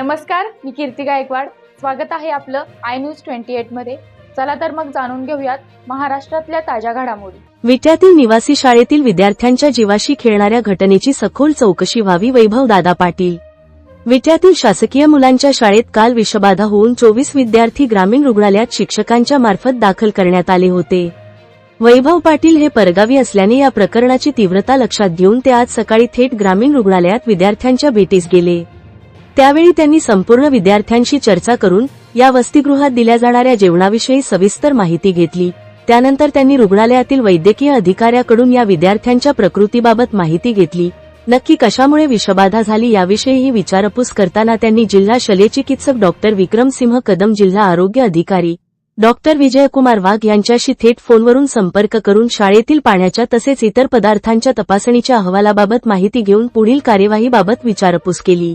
नमस्कार, मी कीर्ती गायकवाड. स्वागत आहे आपलं आय न्यूज 28 मध्ये. चला तर मग जाणून घेऊयात महाराष्ट्रातल्या ताज्या घडामोडी. विट्यातील निवासी शाळेतील विद्यार्थ्यांच्या जीवाशी खेळणाऱ्या घटनेची सखोल चौकशी व्हावी. वैभव दादा पाटील. विट्यातील शासकीय मुलांच्या शाळेत काल विषबाधा होऊन 24 विद्यार्थी ग्रामीण रुग्णालयात शिक्षकांच्या मार्फत दाखल करण्यात आले होते. वैभव पाटील हे परगावी असल्याने या प्रकरणाची तीव्रता लक्षात घेऊन ते आज सकाळी थेट ग्रामीण रुग्णालयात विद्यार्थ्यांच्या भेटीस गेले. त्यावेळी त्यांनी संपूर्ण विद्यार्थ्यांशी चर्चा करून या वसतिगृहात दिल्या जाणाऱ्या जेवणाविषयी सविस्तर माहिती घेतली. त्यानंतर त्यांनी रुग्णालयातील वैद्यकीय अधिकाऱ्याकडून या विद्यार्थ्यांच्या प्रकृतीबाबत माहिती घेतली. नक्की कशामुळे विषबाधा झाली याविषयीही विचारपूस करताना त्यांनी जिल्हा शल्यचिकित्सक डॉक्टर विक्रमसिंह कदम, जिल्हा आरोग्य अधिकारी डॉक्टर विजयकुमार वाघ यांच्याशी थेट फोनवरून संपर्क करून शाळेतील पाण्याच्या तसेच इतर पदार्थांच्या तपासणीच्या अहवालाबाबत माहिती घेऊन पुढील कार्यवाहीबाबत विचारपूस केली.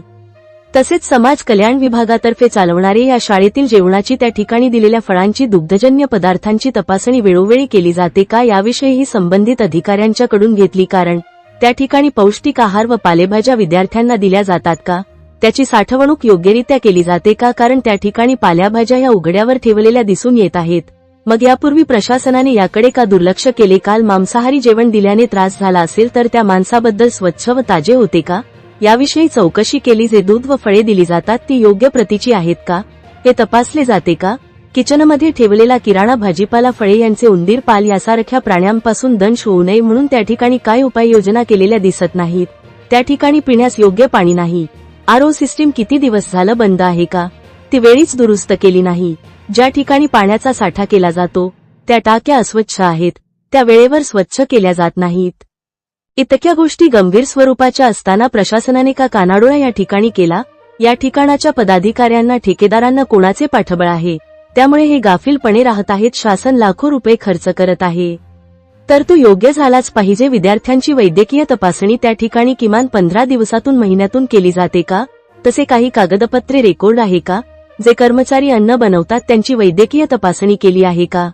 तसेच समाज कल्याण विभागातर्फे चालवणारे या शाळेतील जेवणाची त्या ठिकाणी दिलेल्या फळांची दुग्धजन्य पदार्थांची तपासणी वेळोवेळी केली जाते का याविषयीही संबंधित अधिकाऱ्यांच्याकडून घेतली. कारण त्या ठिकाणी पौष्टिक आहार व पालेभाज्या विद्यार्थ्यांना दिल्या जातात का, त्याची साठवणूक योग्यरित्या केली जाते का, कारण त्या ठिकाणी पालेभाज्या या उघड्यावर ठेवलेल्या दिसून येत आहेत. मग यापूर्वी प्रशासनाने याकडे का दुर्लक्ष केले. काल मांसाहारी जेवण दिल्याने त्रास झाला असेल तर त्या मांसाबद्दल स्वच्छ व ताजे होते का याविषयी चौकशी केली. जे दूध व फळे दिली जातात ती योग्य प्रतीची आहेत का हे तपासले जाते का. किचनमध्ये ठेवलेला किराणा भाजीपाला, फळे यांचे उंदीर, पाल यासारख्या प्राण्यांपासून दंश होऊ नये म्हणून त्या ठिकाणी काय उपाययोजना केलेल्या दिसत नाहीत. त्या ठिकाणी पिण्यास योग्य पाणी नाही. आरओ सिस्टीम किती दिवस झालं बंद आहे का, ती वेळीच दुरुस्त केली नाही. ज्या ठिकाणी पाण्याचा साठा केला जातो त्या टाक्या अस्वच्छ आहेत, त्या वेळेवर स्वच्छ केल्या जात नाहीत. इतक्या गोष्टी गंभीर स्वरूपाच्या असताना प्रशासनाने का कानाडोळा या ठिकाणी केला. या ठिकाणाच्या पदाधिकाऱ्यांना, ठेकेदारांना कोणाचे पाठबळ आहे. त्यामुळे हे गाफीलपणे राहत आहेत. शासन लाखो रुपये खर्च करत आहे तर तो योग्य झालाच पाहिजे. विद्यार्थ्यांची वैद्यकीय तपासणी त्या ठिकाणी किमान 15 दिवसातून, महिन्यातून केली जाते का. तसे काही कागदपत्रे, रेकॉर्ड आहे का. जे कर्मचारी अन्न बनवतात त्यांची वैद्यकीय तपासणी केली आहे का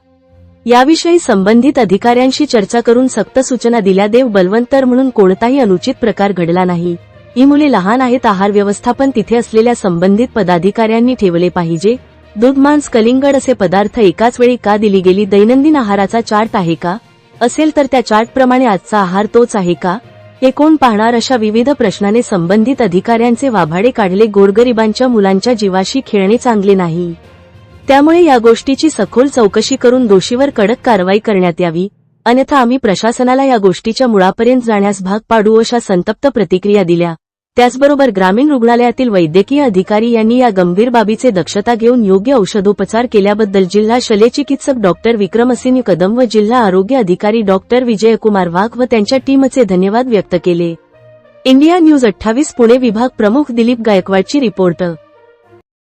याविषयी संबंधित अधिकाऱ्यांशी चर्चा करून सक्त सूचना दिल्या. देव बलवंतर म्हणून कोणताही अनुचित प्रकार घडला नाही. ही मुले लहान आहेत. आहार व्यवस्थापन तिथे असलेल्या संबंधित पदाधिकाऱ्यांनी ठेवले पाहिजे. दूध, मांस, कलिंगड असे पदार्थ एकाच वेळी का दिली गेली. दैनंदिन आहाराचा चार्ट आहे का, असेल तर त्या चार्टप्रमाणे आजचा आहार तोच आहे का, हे कोण पाहणार. अशा विविध प्रश्नाने संबंधित अधिकाऱ्यांचे वाभाडे काढले. गोरगरिबांच्या मुलांच्या जीवाशी खेळणे चांगले नाही. त्यामुळे या गोष्टीची सखोल चौकशी करून दोषीवर कडक कारवाई करण्यात यावी, अन्यथा आम्ही प्रशासनाला या गोष्टीच्या मुळापर्यंत जाण्यास भाग पाडू, अशा संतप्त प्रतिक्रिया दिल्या. त्याचबरोबर ग्रामीण रुग्णालयातील वैद्यकीय अधिकारी यांनी या गंभीर बाबीचे दक्षता घेऊन योग्य औषधोपचार केल्याबद्दल जिल्हा शल्यचिकित्सक डॉक्टर विक्रमसिंह कदम व जिल्हा आरोग्य अधिकारी डॉक्टर विजयकुमार वाघ व त्यांच्या टीमचे धन्यवाद व्यक्त केले. इंडिया न्यूज 28 पुणे विभाग प्रमुख दिलीप गायकवाडची रिपोर्ट.